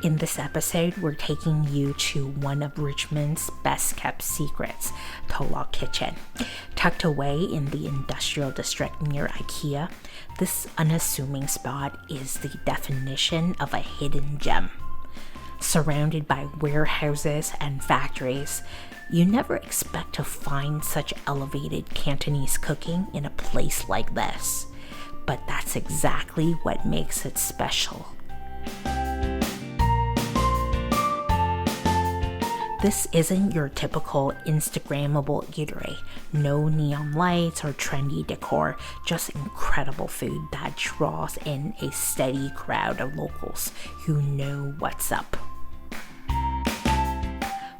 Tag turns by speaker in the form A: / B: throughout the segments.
A: In this episode, we're taking you to one of Richmond's best-kept secrets, Tou Lok Kitchen. Tucked away in the industrial district near IKEA, this unassuming spot is the definition of a hidden gem. Surrounded by warehouses and factories, you never expect to find such elevated Cantonese cooking in a place like this. But that's exactly what makes it special. This isn't your typical Instagrammable eatery. No neon lights or trendy decor, just incredible food that draws in a steady crowd of locals who know what's up.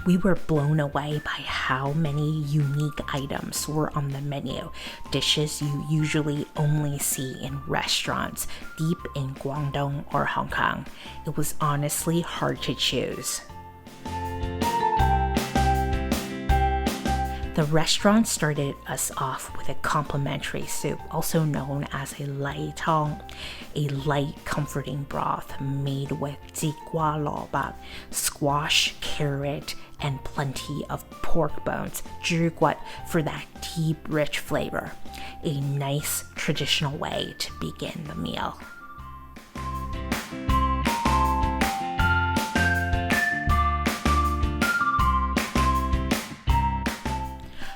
A: We were blown away by how many unique items were on the menu, dishes you usually only see in restaurants deep in Guangdong or Hong Kong. It was honestly hard to choose. The restaurant started us off with a complimentary soup, also known as a lai tong, a light, comforting broth made with jigua lo bak, squash, carrot, and plenty of pork bones, zhiguat, for that deep, rich flavor. A nice, traditional way to begin the meal.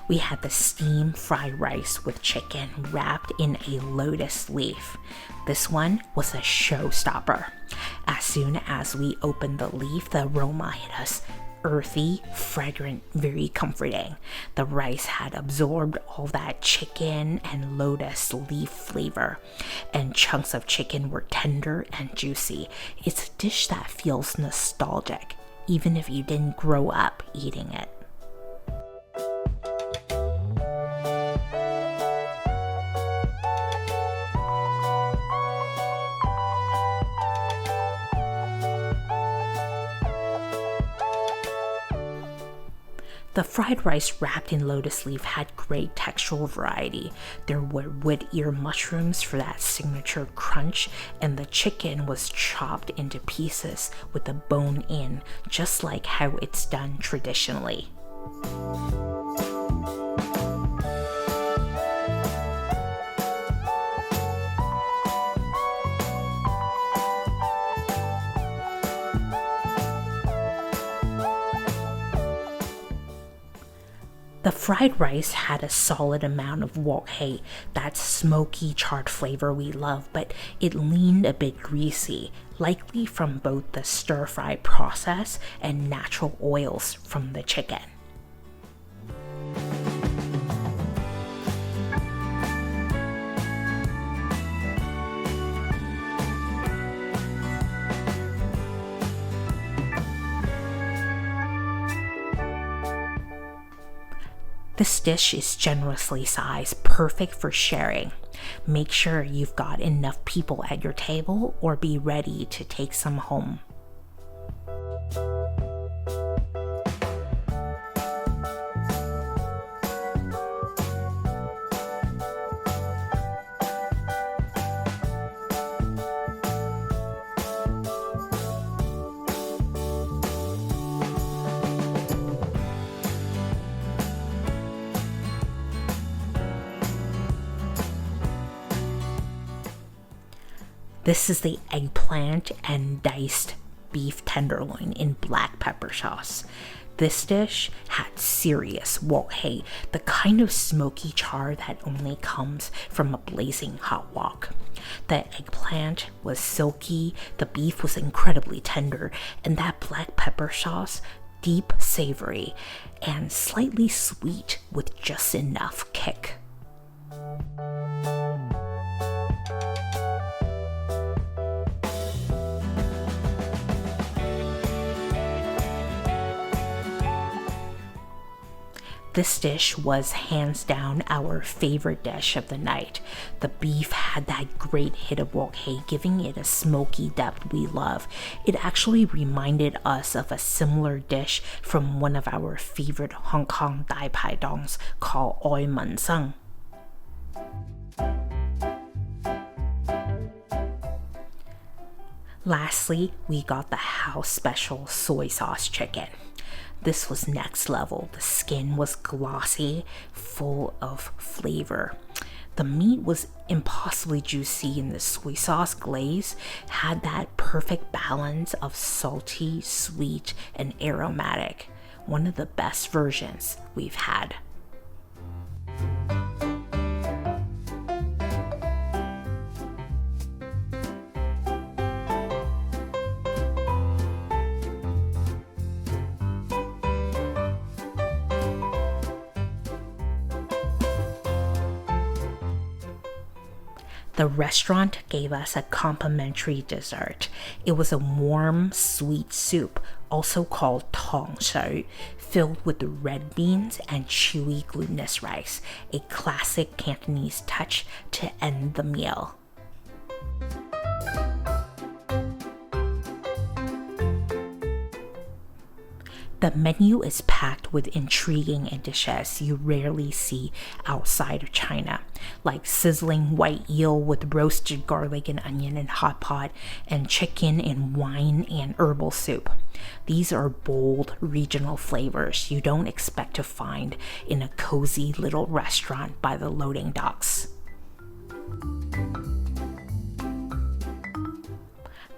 A: We had the steamed fried rice with chicken wrapped in a lotus leaf. This one was a showstopper. As soon as we opened the leaf, the aroma hit us. Earthy, fragrant, very comforting. The rice had absorbed all that chicken and lotus leaf flavor, and chunks of chicken were tender and juicy. It's a dish that feels nostalgic, even if you didn't grow up eating it. The fried rice wrapped in lotus leaf had great textural variety. There were wood ear mushrooms for that signature crunch, and the chicken was chopped into pieces with the bone in, just like how it's done traditionally. The fried rice had a solid amount of wok hei, that smoky charred flavor we love, but it leaned a bit greasy, likely from both the stir-fry process and natural oils from the chicken. This dish is generously sized, perfect for sharing. Make sure you've got enough people at your table or be ready to take some home. This is the eggplant and diced beef tenderloin in black pepper sauce. This dish had serious wok hei, the kind of smoky char that only comes from a blazing hot wok. The eggplant was silky, the beef was incredibly tender, and that black pepper sauce, deep savory and slightly sweet with just enough kick. This dish was hands down our favorite dish of the night. The beef had that great hit of wok hei, giving it a smoky depth we love. It actually reminded us of a similar dish from one of our favorite Hong Kong Dai Pai Dongs called Oi Man Sung. Lastly, we got the house special soy sauce chicken. This was next level. The skin was glossy, full of flavor. The meat was impossibly juicy, and the soy sauce glaze had that perfect balance of salty, sweet, and aromatic. One of the best versions we've had. The restaurant gave us a complimentary dessert. It was a warm, sweet soup, also called tong shou, filled with red beans and chewy glutinous rice, a classic Cantonese touch to end the meal. The menu is packed with intriguing dishes you rarely see outside of China, like sizzling white eel with roasted garlic and onion in hot pot, and chicken in wine and herbal soup. These are bold regional flavors you don't expect to find in a cozy little restaurant by the loading docks.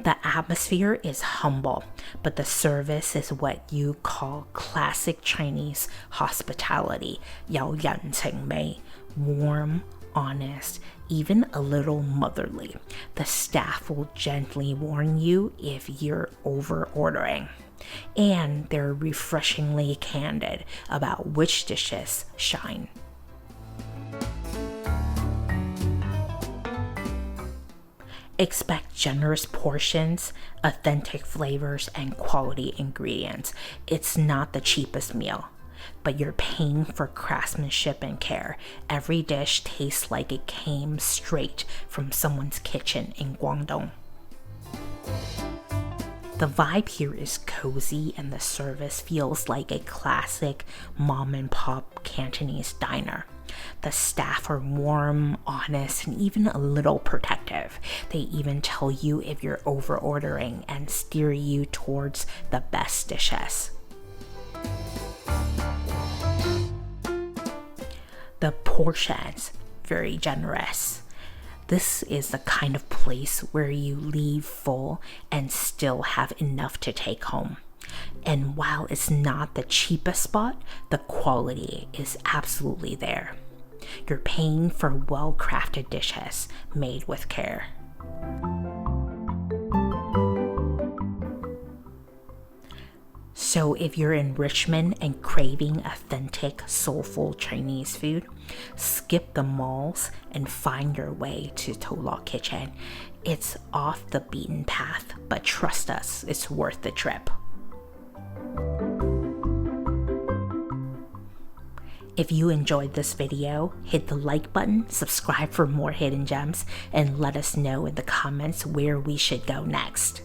A: The atmosphere is humble, but the service is what you call classic Chinese hospitality, 要人情味, warm, honest, even a little motherly. The staff will gently warn you if you're over ordering. And they're refreshingly candid about which dishes shine. Expect generous portions, authentic flavors, and quality ingredients. It's not the cheapest meal, but you're paying for craftsmanship and care. Every dish tastes like it came straight from someone's kitchen in Guangdong. The vibe here is cozy, and the service feels like a classic mom and pop Cantonese diner. The staff are warm, honest, and even a little protective. They even tell you if you're over ordering and steer you towards the best dishes. The portions, very generous. This is the kind of place where you leave full and still have enough to take home. And while it's not the cheapest spot, the quality is absolutely there. You're paying for well-crafted dishes made with care. So if you're in Richmond and craving authentic, soulful Chinese food, skip the malls and find your way to Tou Lok Kitchen. It's off the beaten path, but trust us, it's worth the trip. If you enjoyed this video, hit the like button, subscribe for more hidden gems, and let us know in the comments where we should go next.